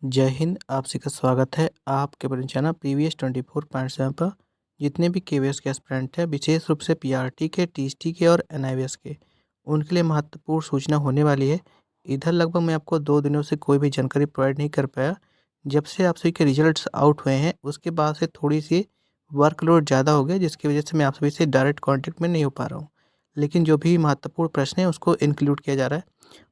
जय हिंद, आप सभी का स्वागत है आपके अपने चैनल प्रीवियस 24.7 पर। जितने भी केवीएस के एस्पिरेंट हैं, विशेष रूप से पीआरटी के, टीएसटी के और एनआईवीएस के, उनके लिए महत्वपूर्ण सूचना होने वाली है। इधर लगभग मैं आपको 2 दिनों से कोई भी जानकारी प्रोवाइड नहीं कर पाया। जब से आप सभी के रिजल्ट्स आउट हुए हैं, उसके बाद से थोड़ी-सी वर्कलोड ज़्यादा हो गया, जिसकी वजह से मैं आप सभी से डायरेक्ट कॉन्टैक्ट में नहीं हो पा रहा हूँ। लेकिन जो भी महत्वपूर्ण प्रश्न हैं, उसको इंक्लूड किया जा रहा है।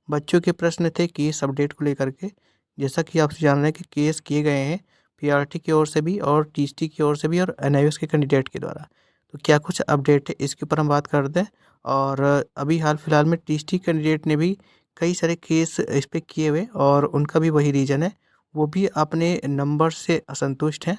बच्चों के प्रश्न थे केस अपडेट को लेकर के। जैसा कि आप जान रहे हैं कि केस किए गए हैं पीआरटी की ओर से भी और टीएसटी की ओर से भी और एनआईवीएस के कैंडिडेट के द्वारा। तो क्या कुछ अपडेट है, इसके ऊपर हम बात करते हैं। और अभी हाल-फिलहाल में टीएसटी कैंडिडेट ने भी कई सारे केस इस पे किए हुए और उनका भी वही रीज़न है। वो भी अपने नंबर से असंतुष्ट हैं।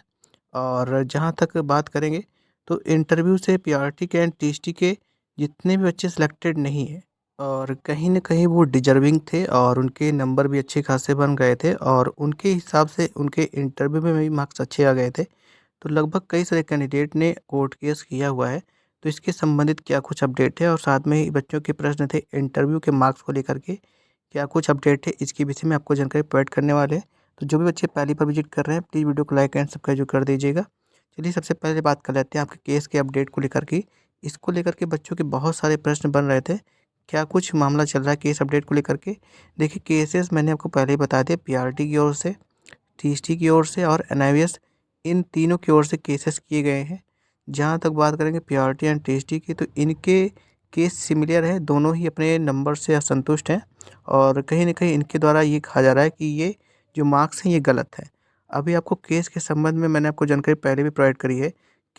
और जहाँ तक बात करेंगे तो इंटरव्यू से पीआरटी के एंड टीएसटी के जितने भी बच्चे सिलेक्टेड नहीं हैं और कहीं न कहीं वो डिज़र्विंग थे और उनके नंबर भी अच्छे खासे बन गए थे और उनके हिसाब से उनके इंटरव्यू में भी मार्क्स अच्छे आ गए थे। तो लगभग कई सारे कैंडिडेट ने कोर्ट केस किया हुआ है। तो इसके संबंधित क्या कुछ अपडेट है और साथ में ही बच्चों के प्रश्न थे इंटरव्यू के मार्क्स को लेकर के, क्या कुछ अपडेट है, इसके विषय में आपको जानकारी प्रोवाइड करने वाले हैं। तो जो भी बच्चे पहली बार विज़िट कर रहे हैं, प्लीज़ वीडियो को लाइक एंड सब्सक्राइब जो कर दीजिएगा। चलिए सबसे पहले बात कर लेते हैं आपके केस के अपडेट को लेकर के। इसको लेकर के बच्चों के बहुत सारे प्रश्न बन रहे थे। क्या कुछ मामला चल रहा है केस अपडेट को लेकर के? देखिए केसेस मैंने आपको पहले ही बता दिया, पीआरटी की ओर से, टीएसटी की ओर से और एनआईवीएस, इन तीनों की ओर से केसेस किए गए हैं। जहाँ तक बात करेंगे पीआरटी एंड टीएसटी की, तो इनके केस सिमिलर है, दोनों ही अपने नंबर से असंतुष्ट हैं और कहीं न कहीं इनके द्वारा ये कहा जा रहा है कि ये जो मार्क्स हैं ये गलत है। अभी आपको केस के संबंध में मैंने आपको जानकारी पहले भी प्रोवाइड करी है।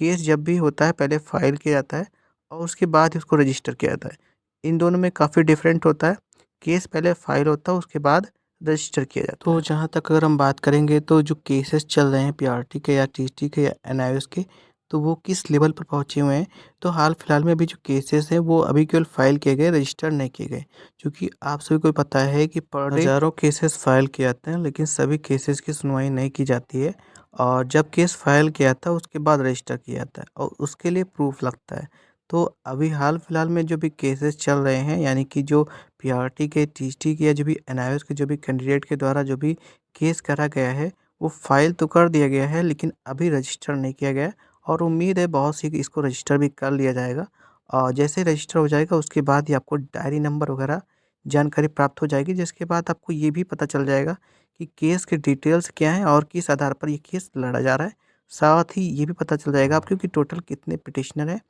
केस जब भी होता है पहले फाइल किया जाता है और उसके बाद ही उसको रजिस्टर किया जाता है। इन दोनों में काफ़ी डिफरेंट होता है। केस पहले फाइल होता है, उसके बाद रजिस्टर किया जाता है। तो जहाँ तक अगर हम बात करेंगे तो जो केसेस चल रहे हैं पीआरटी के या टीएसटी के या एनआईवीएस के, तो वो किस लेवल पर पहुँचे हुए हैं। तो हाल-फिलहाल में अभी जो केसेस हैं वो अभी केवल फाइल किए गए, रजिस्टर नहीं किए गए। क्योंकि आप सभी को पता है कि पर डे हज़ारों केसेस फाइल किए जाते हैं, लेकिन सभी केसेस की सुनवाई नहीं की जाती है। और जब केस फाइल किया जाता है उसके बाद रजिस्टर किया जाता है और उसके लिए प्रूफ लगता है। तो अभी हाल-फिलहाल में जो भी केसेस चल रहे हैं, यानी कि जो पीआरटी के, टीएसटी के या जो भी एनआईवीएस के जो भी कैंडिडेट के द्वारा जो भी केस करा गया है, वो फाइल तो कर दिया गया है लेकिन अभी रजिस्टर नहीं किया गया है और उम्मीद है बहुत सी इसको रजिस्टर भी कर लिया जाएगा। और जैसे ही रजिस्टर हो जाएगा उसके बाद ही आपको डायरी नंबर वगैरह जानकारी प्राप्त हो जाएगी, जिसके बाद आपको ये भी पता चल जाएगा कि केस के डिटेल्स क्या हैं और किस आधार पर ये केस लड़ा जा रहा है। साथ ही ये भी पता चल जाएगा आपको कि टोटल कितने पिटिशनर हैं।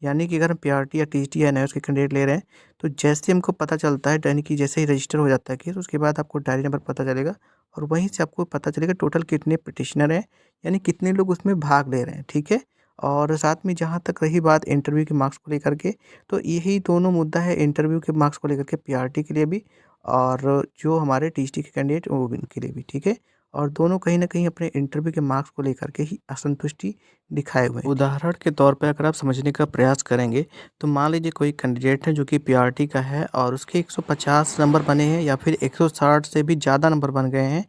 यानी कि अगर हम पीआरटी या टीएसटी या एनआईवीएस के कैंडिडेट ले रहे हैं, तो जैसे हमको पता चलता है, यानी कि जैसे ही रजिस्टर हो जाता है केस, उसके बाद आपको डायरी नंबर पता चलेगा और वहीं से आपको पता चलेगा टोटल कितने पिटिशनर हैं, यानी कितने लोग उसमें भाग ले रहे हैं, ठीक है? और साथ में जहाँ तक रही बात इंटरव्यू के मार्क्स को लेकर के, तो यही दोनों मुद्दा है इंटरव्यू के मार्क्स को लेकर के, पीआरटी के लिए भी और जो हमारे टीएसटी के कैंडिडेट वो भी उनके लिए भी, ठीक है? और दोनों कहीं न कहीं अपने इंटरव्यू के मार्क्स को लेकर के ही असंतुष्टि दिखाए हुए हैं। उदाहरण के तौर पे अगर आप समझने का प्रयास करेंगे, तो मान लीजिए कोई कैंडिडेट है जो कि पीआरटी का है और उसके 150 नंबर बने हैं या फिर 160 से भी ज़्यादा नंबर बन गए हैं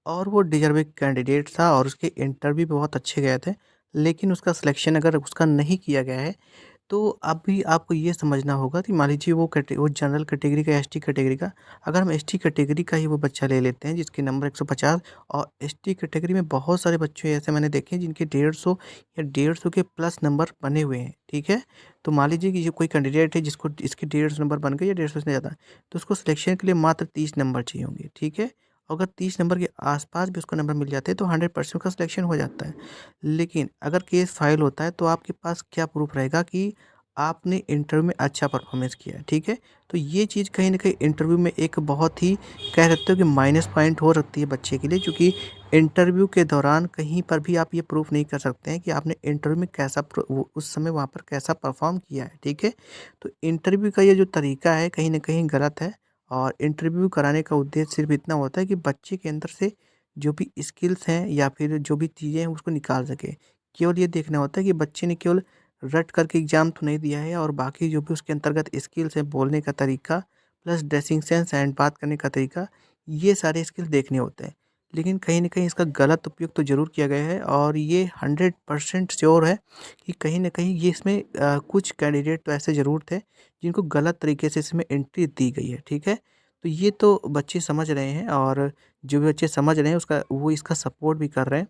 और वो डिज़र्विंग कैंडिडेट था और उसके इंटरव्यू बहुत अच्छे गए थे, लेकिन उसका सिलेक्शन अगर उसका नहीं किया गया है, तो अभी आपको ये समझना होगा कि मान लीजिए वो जनरल कैटेगरी का, एसटी कैटेगरी का, अगर हम एसटी कैटेगरी का ही वो बच्चा ले लेते हैं जिसके नंबर 150, और एसटी कैटेगरी में बहुत सारे बच्चे ऐसे मैंने देखे हैं जिनके 150 या 150 के प्लस नंबर बने हुए हैं, ठीक है? तो मान लीजिए कि ये कोई कैंडिडेट है जिसको इसके 150 नंबर बन गए या 150 से ज़्यादा, तो उसको सिलेक्शन के लिए मात्र 30 नंबर चाहिए होंगे, ठीक है? अगर 30 नंबर के आस-पास भी उसको नंबर मिल जाते हैं तो 100% का सिलेक्शन हो जाता है। लेकिन अगर केस फाइल होता है तो आपके पास क्या प्रूफ रहेगा कि आपने इंटरव्यू में अच्छा परफॉर्मेंस किया है, ठीक है? तो ये चीज़ कहीं न कहीं इंटरव्यू में एक बहुत ही कह सकते हो कि माइनस पॉइंट हो सकती है बच्चे के लिए, क्योंकि इंटरव्यू के दौरान कहीं पर भी आप ये प्रूफ नहीं कर सकते हैं कि आपने इंटरव्यू में कैसा वो उस समय वहाँ पर कैसा परफॉर्म किया है, ठीक है? तो इंटरव्यू का ये जो तरीका है कहीं न कहीं गलत है और इंटरव्यू कराने का उद्देश्य सिर्फ़ इतना होता है कि बच्चे के अंदर से जो भी स्किल्स हैं या फिर जो भी चीज़ें हैं उसको निकाल सके। केवल ये देखना होता है कि बच्चे ने केवल रट करके एग्ज़ाम तो नहीं दिया है और बाकी जो भी उसके अंतर्गत स्किल्स हैं, बोलने का तरीका प्लस ड्रेसिंग सेंस एंड बात करने का तरीका, ये सारे स्किल्स देखने होते हैं। लेकिन कहीं न कहीं इसका गलत उपयोग तो ज़रूर किया गया है और ये 100% श्योर है कि कहीं न कहीं ये इसमें कुछ कैंडिडेट तो ऐसे ज़रूर थे जिनको गलत तरीके से इसमें एंट्री दी गई है, ठीक है? तो ये तो बच्चे समझ रहे हैं और जो भी बच्चे समझ रहे हैं उसका वो इसका सपोर्ट भी कर रहे हैं।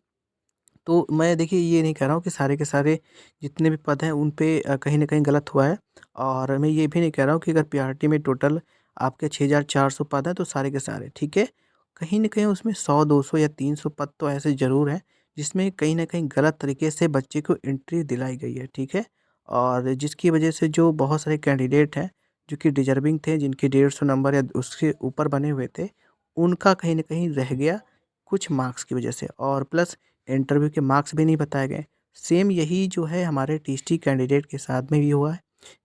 तो मैं देखिए ये नहीं कह रहा हूँ कि सारे के सारे जितने भी पद हैं उन पे कहीं न कहीं गलत हुआ है और मैं ये भी नहीं कह रहा हूँ कि अगर पीआरटी में टोटल आपके 6400 पद हैं तो सारे के सारे, ठीक है? कहीं न कहीं उसमें 100, 200 या 300 पद तो ऐसे ज़रूर हैं, जिसमें कहीं न कहीं गलत तरीके से बच्चे को एंट्री दिलाई गई है, ठीक है? और जिसकी वजह से जो बहुत सारे कैंडिडेट हैं, जो कि डिज़र्विंग थे, जिनके 150 नंबर या उससे ऊपर बने हुए थे, उनका कहीं न कहीं रह गया कुछ मार्क्स की वजह से और प्लस इंटरव्यू के मार्क्स भी नहीं बताए गए। सेम यही जो है हमारे टीएसटी कैंडिडेट के साथ में भी हुआ है।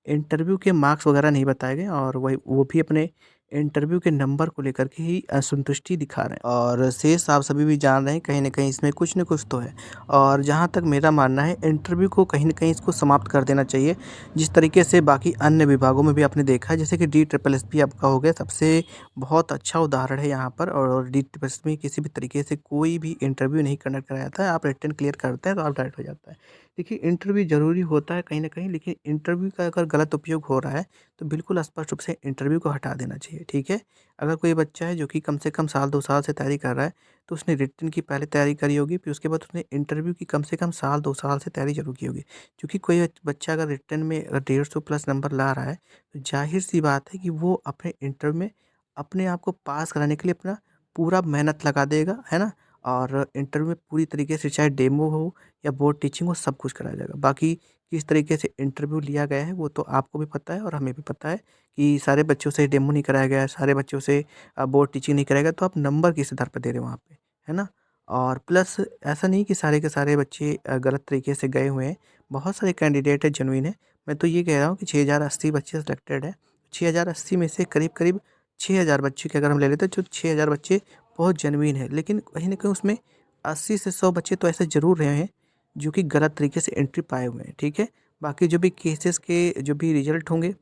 इंटरव्यू के मार्क्स वगैरह नहीं बताए गए और वही वो भी अपने इंटरव्यू के नंबर को लेकर के ही असंतुष्टि दिखा रहे हैं और शेष आप सभी भी जान रहे हैं कहीं न कहीं इसमें कुछ न कुछ तो है। और जहाँ तक मेरा मानना है इंटरव्यू को कहीं न कहीं इसको समाप्त कर देना चाहिए। जिस तरीके से बाकी अन्य विभागों में भी आपने देखा है जैसे कि डी ट्रिपल एसपी आपका हो गया सबसे बहुत अच्छा उदाहरण है यहाँ पर और डी ट्रिपल एसपी में किसी भी तरीके से कोई भी इंटरव्यू नहीं कंडक्ट कराया जाता है। आप रिटन क्लियर करते हैं तो आप डायरेक्ट हो जाता है। देखिए इंटरव्यू ज़रूरी होता है कहीं न कहीं लेकिन इंटरव्यू का अगर गलत उपयोग हो रहा है तो बिल्कुल स्पष्ट रूप से इंटरव्यू को हटा देना चाहिए, ठीक है? अगर कोई बच्चा है जो कि कम से कम साल 2 साल से तैयारी कर रहा है, तो उसने रिटन की पहले तैयारी करी होगी, फिर उसके बाद उसने इंटरव्यू की कम से कम साल 2 साल से तैयारी ज़रूर की होगी। क्योंकि कोई बच्चा अगर रिटन में अगर 150 प्लस नंबर ला रहा है, तो ज़ाहिर-सी बात है कि वो अपने इंटरव्यू में अपने आप को पास कराने के लिए अपना पूरा मेहनत लगा देगा, है ना? और इंटरव्यू में पूरी तरीके से चाहे डेमो हो या बोर्ड टीचिंग हो, सब कुछ कराया जाएगा। बाकी किस तरीके से इंटरव्यू लिया गया है, वो तो आपको भी पता है और हमें भी पता है कि सारे बच्चों से डेमो नहीं कराया गया है, सारे बच्चों से बोर्ड टीचिंग नहीं कराया गया, तो आप नंबर किस आधार पे दे रहे हो वहाँ पे, है ना? और प्लस ऐसा नहीं कि सारे के सारे बच्चे गलत तरीके से गए हुए हैं, बहुत सारे कैंडिडेट हैं जेनुइन हैं। मैं तो ये कह रहा हूँ कि 6080 बच्चे सिलेक्टेड हैं, 6080 में से करीब-करीब 6000 बच्चे की अगर हम ले लेते हैं, जो 6000 बच्चे बहुत जेनुइन हैं, लेकिन कहीं न कहीं उसमें 80 से 100 बच्चे तो ऐसे ज़रूर रहे हैं, जो कि गलत तरीके से एंट्री पाए हुए हैं, ठीक है? बाकी जो भी केसेस के जो भी रिज़ल्ट होंगे,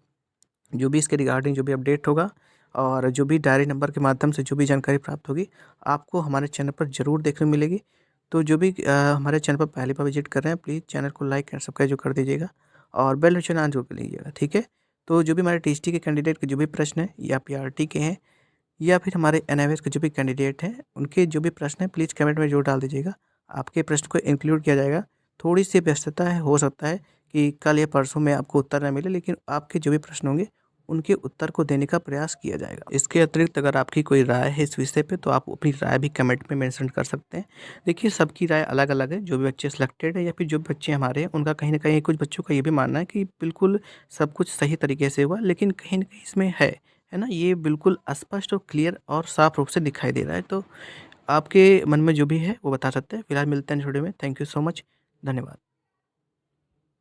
जो भी इसके रिगार्डिंग जो भी अपडेट होगा और जो भी डायरी नंबर के माध्यम से जो भी जानकारी प्राप्त होगी, आपको हमारे चैनल पर ज़रूर देखने को मिलेगी। तो जो भी हमारे चैनल पर पहली बार विज़िट कर रहे हैं, प्लीज़ चैनल को लाइक एंड सब्सक्राइब ज़रूर कर दीजिएगा और बेल नोटिफ़िकेशन ऑन ज़रूर कर लीजिएगा, ठीक है? तो जो भी हमारे टीएसटी के कैंडिडेट के जो भी प्रश्न हैं या पीआरटी के हैं या फिर हमारे एनआईवीएस के जो भी कैंडिडेट हैं, उनके जो भी प्रश्न हैं प्लीज़ कमेंट में ज़रूर डाल दीजिएगा। आपके प्रश्न को इंक्लूड किया जाएगा। थोड़ी-सी व्यस्तता है, हो सकता है कि कल या परसों में आपको उत्तर ना मिले, लेकिन आपके जो भी प्रश्न होंगे, उनके उत्तर को देने का प्रयास किया जाएगा। इसके अतिरिक्त अगर आपकी कोई राय है इस विषय पे, तो आप अपनी राय भी कमेंट में मेंशन कर सकते हैं। देखिए, सबकी राय अलग-अलग है, जो भी बच्चे सिलेक्टेड हैं या फिर जो भी बच्चे हमारे हैं, उनका कहीं न कहीं कुछ बच्चों का ये भी मानना है कि बिल्कुल सब कुछ सही तरीके से हुआ, लेकिन कहीं न कहीं इसमें है ना? ये बिल्कुल स्पष्ट और क्लियर और साफ रूप से दिखाई दे रहा है। तो आपके मन में जो भी है वो बता सकते हैं। फिलहाल मिलते हैं नेक्स्ट वीडियो में। Thank you so much. धन्यवाद।